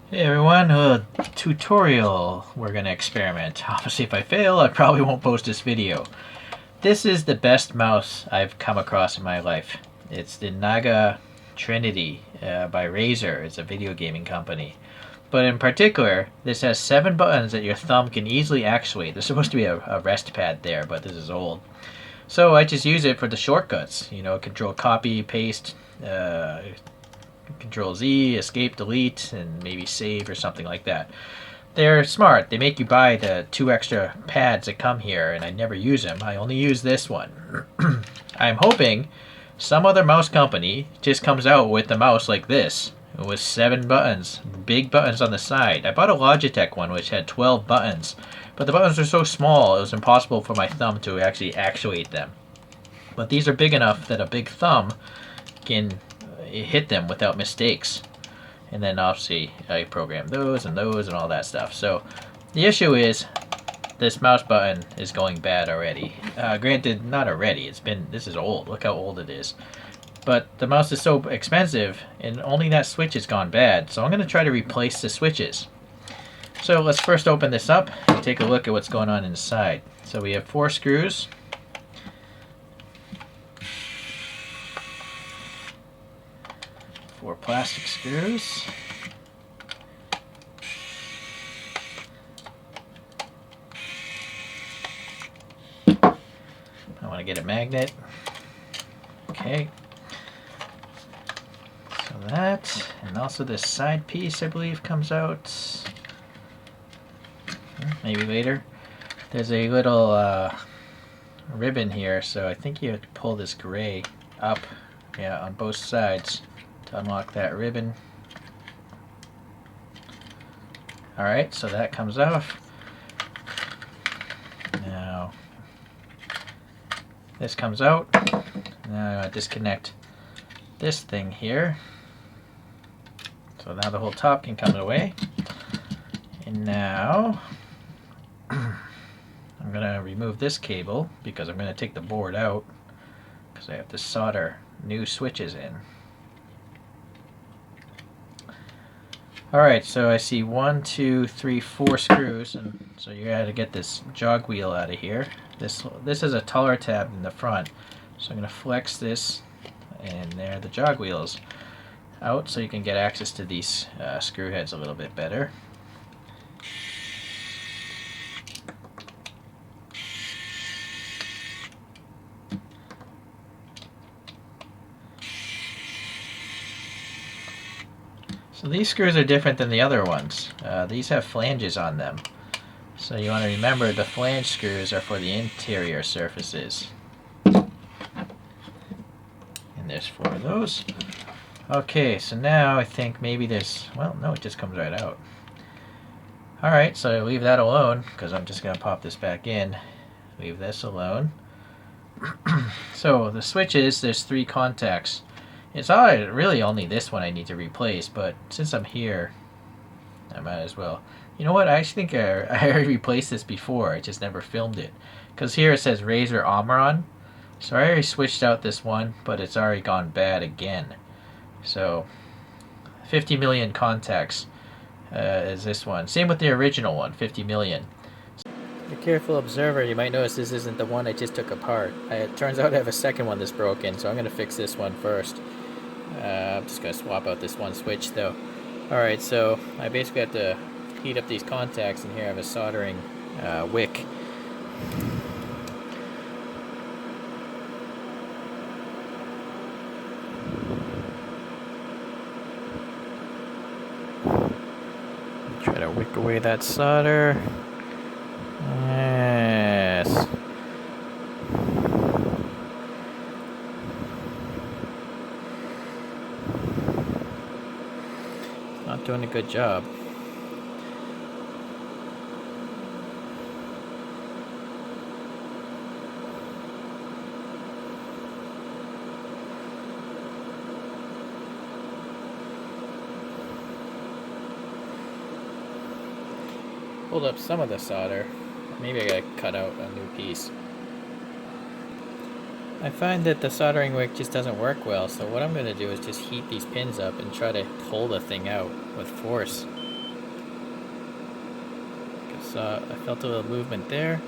Hey everyone, tutorial. We're gonna experiment. Obviously if I fail, I probably won't post this video. This is the best mouse I've come across in my life. It's the Naga Trinity by Razer. It's a video gaming company. But in particular, this has 7 buttons that your thumb can easily actuate. There's supposed to be a rest pad there, but this is old. So I just use it for the shortcuts. You know, control copy, paste, Control Z, escape, delete, and maybe save or something like that. They're smart. They make you buy the 2 extra pads that come here, and I never use them. I only use this one. I'm hoping some other mouse company just comes out with a mouse like this with 7 buttons, big buttons on the side. I bought a Logitech one which had 12 buttons, but the buttons are so small it was impossible for my thumb to actually actuate them. But these are big enough that a big thumb can hit them without mistakes. And then obviously I program those and all that stuff. So the issue is this mouse button is going bad already. Granted, not already. This is old. Look how old it is. But the mouse is so expensive and only that switch has gone bad. So I'm going to try to replace the switches. So let's first open this up and take a look at what's going on inside. So we have 4 screws. 4 plastic screws. I want to get a magnet. Okay. So that, and also this side piece I believe comes out. Maybe later. There's a little ribbon here, so I think you have to pull this gray up, yeah, on both sides to unlock that ribbon. Alright, so that comes off. Now, this comes out. Now I disconnect this thing here. So now the whole top can come away. And now, I'm going to remove this cable because I'm going to take the board out because I have to solder new switches in. Alright, so I see 1, 2, 3, 4 screws, and so you got to get this jog wheel out of here. This is a taller tab in the front, so I'm going to flex this, and there the jog wheels out so you can get access to these screw heads a little bit better. So these screws are different than the other ones. These have flanges on them. So you want to remember the flange screws are for the interior surfaces. And there's 4 of those. Okay, so now I think maybe there's, well, no, it just comes right out. Alright, so I leave that alone because I'm just going to pop this back in. Leave this alone. So the switches, there's 3 contacts. It's really only this one I need to replace, but since I'm here, I might as well. You know what? I actually think I already replaced this before. I just never filmed it. Because here it says Razer Omron. So I already switched out this one, but it's already gone bad again. So 50 million contacts is this one. Same with the original one, 50 million. If you're a careful observer, you might notice this isn't the one I just took apart. It turns out I have a second one that's broken, so I'm going to fix this one first. I'm just going to swap out this one switch though. Alright, so I basically have to heat up these contacts, and here I have a soldering wick. Try to wick away that solder. Yes. Not doing a good job. Pulled up some of the solder. Maybe I gotta cut out a new piece. I find that the soldering wick just doesn't work well, so what I'm going to do is just heat these pins up and try to pull the thing out with force. I felt a little movement there.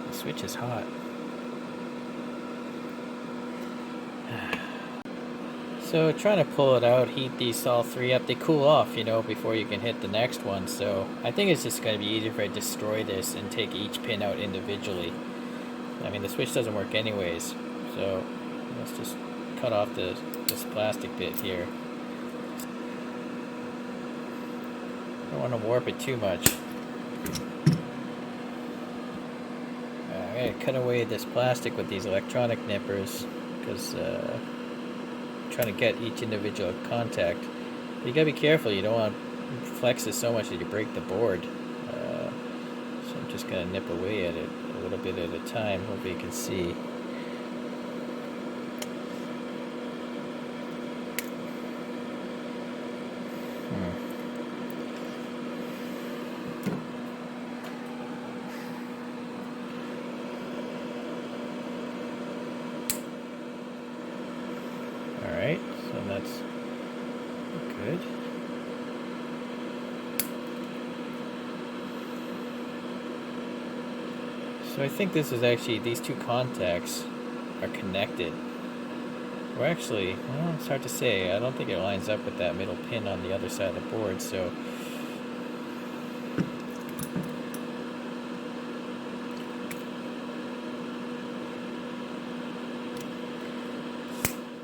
The switch is hot. So trying to pull it out, heat these all three up. They cool off, you know, before you can hit the next one. So I think it's just going to be easier if I destroy this and take each pin out individually. I mean, the switch doesn't work anyways. So let's just cut off this plastic bit here. Don't want to warp it too much. I'm going to cut away this plastic with these electronic nippers because trying to get each individual contact. But you gotta be careful, you don't want to flex it so much that you break the board. So I'm just gonna nip away at it a little bit at a time. Hopefully you can see. Alright, so that's good. So I think this is actually, these two contacts are connected. Or actually, well, it's hard to say. I don't think it lines up with that middle pin on the other side of the board, so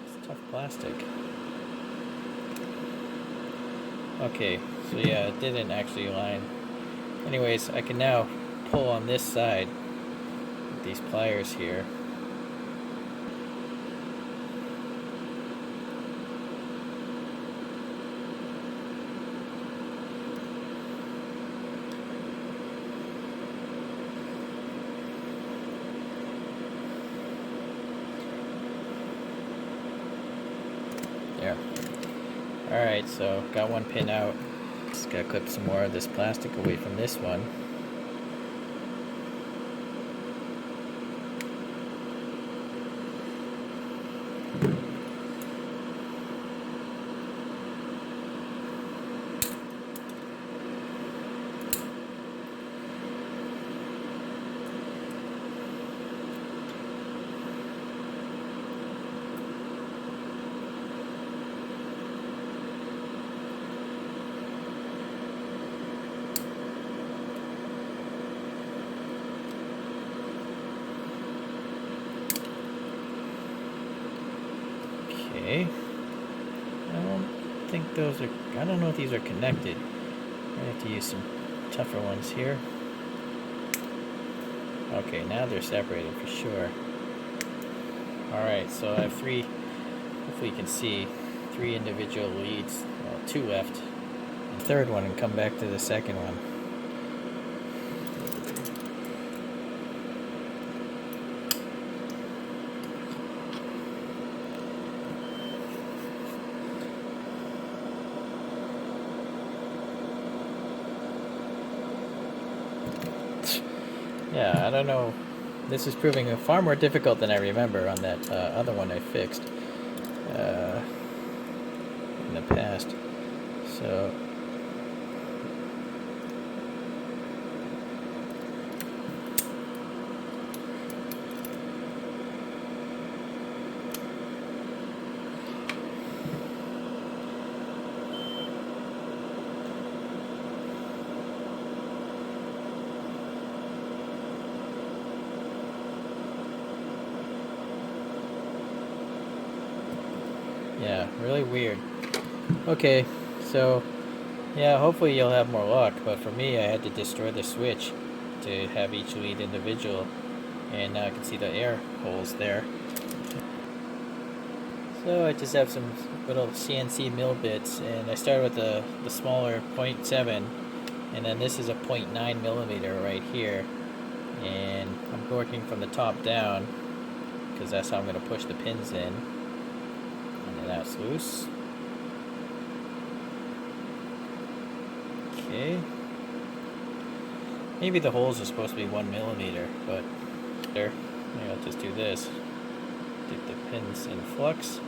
it's tough plastic. Okay, so yeah, it didn't actually line. Anyways, I can now pull on this side with these pliers here. There. Alright, so got one pin out. Just gotta clip some more of this plastic away from this one. Okay. I don't think those are, I don't know if these are connected. I have to use some tougher ones here. Okay, now they're separated for sure. Alright, so I have three, hopefully you can see, three individual leads, well, two left, and third one, and come back to the second one. Yeah, I don't know. This is proving far more difficult than I remember on that other one I fixed in the past. So yeah, really weird. Okay, so yeah, hopefully you'll have more luck, but for me I had to destroy the switch to have each lead individual, and now I can see the air holes there. So I just have some little CNC mill bits, and I started with the smaller 0.7, and then this is a 0.9 millimeter right here, and I'm working from the top down because that's how I'm going to push the pins in. That's loose. Okay. Maybe the holes are supposed to be 1 millimeter, but there. Maybe I'll just do this. Dip the pins in flux.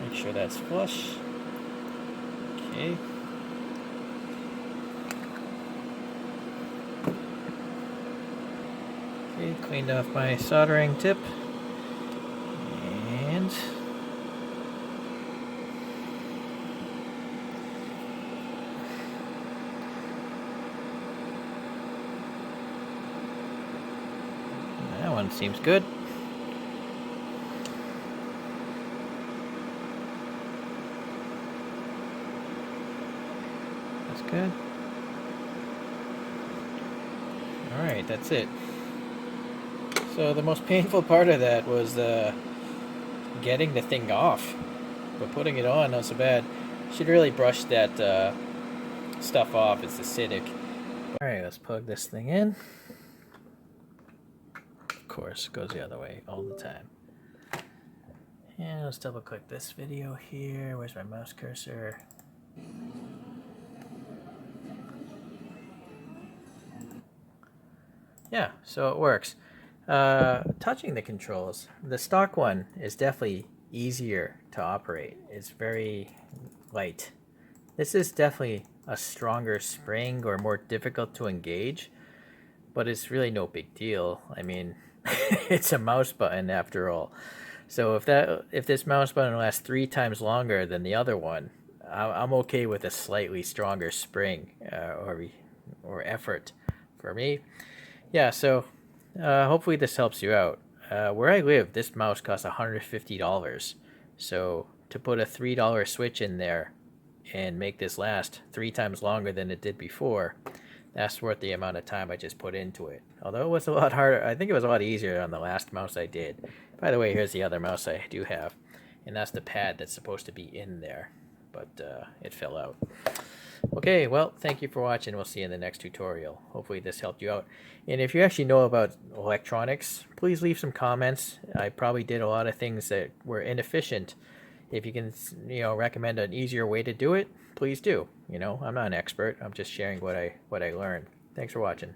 Make sure that's flush. Okay. Okay, cleaned off my soldering tip. And that one seems good. That's good. Alright, that's it. So the most painful part of that was getting the thing off. But putting it on, not so bad. Should really brush that stuff off. It's acidic. Alright, let's plug this thing in. Of course, it goes the other way all the time. And let's double click this video here. Where's my mouse cursor? Yeah, so it works. Touching the controls, the stock one is definitely easier to operate. It's very light. This is definitely a stronger spring or more difficult to engage, but it's really no big deal. I mean, it's a mouse button after all. So if this mouse button lasts 3 times longer than the other one, I'm okay with a slightly stronger spring or effort for me. Yeah, so hopefully this helps you out. Where I live, this mouse costs $150. So to put a $3 switch in there and make this last 3 times longer than it did before, that's worth the amount of time I just put into it. Although it was a lot harder, I think it was a lot easier on the last mouse I did. By the way, here's the other mouse I do have, and that's the pad that's supposed to be in there, but it fell out. Okay, well, thank you for watching. We'll see you in the next tutorial. Hopefully this helped you out. And if you actually know about electronics, please leave some comments. I probably did a lot of things that were inefficient. If you can, recommend an easier way to do it, please do. I'm not an expert. I'm just sharing what I learned. Thanks for watching.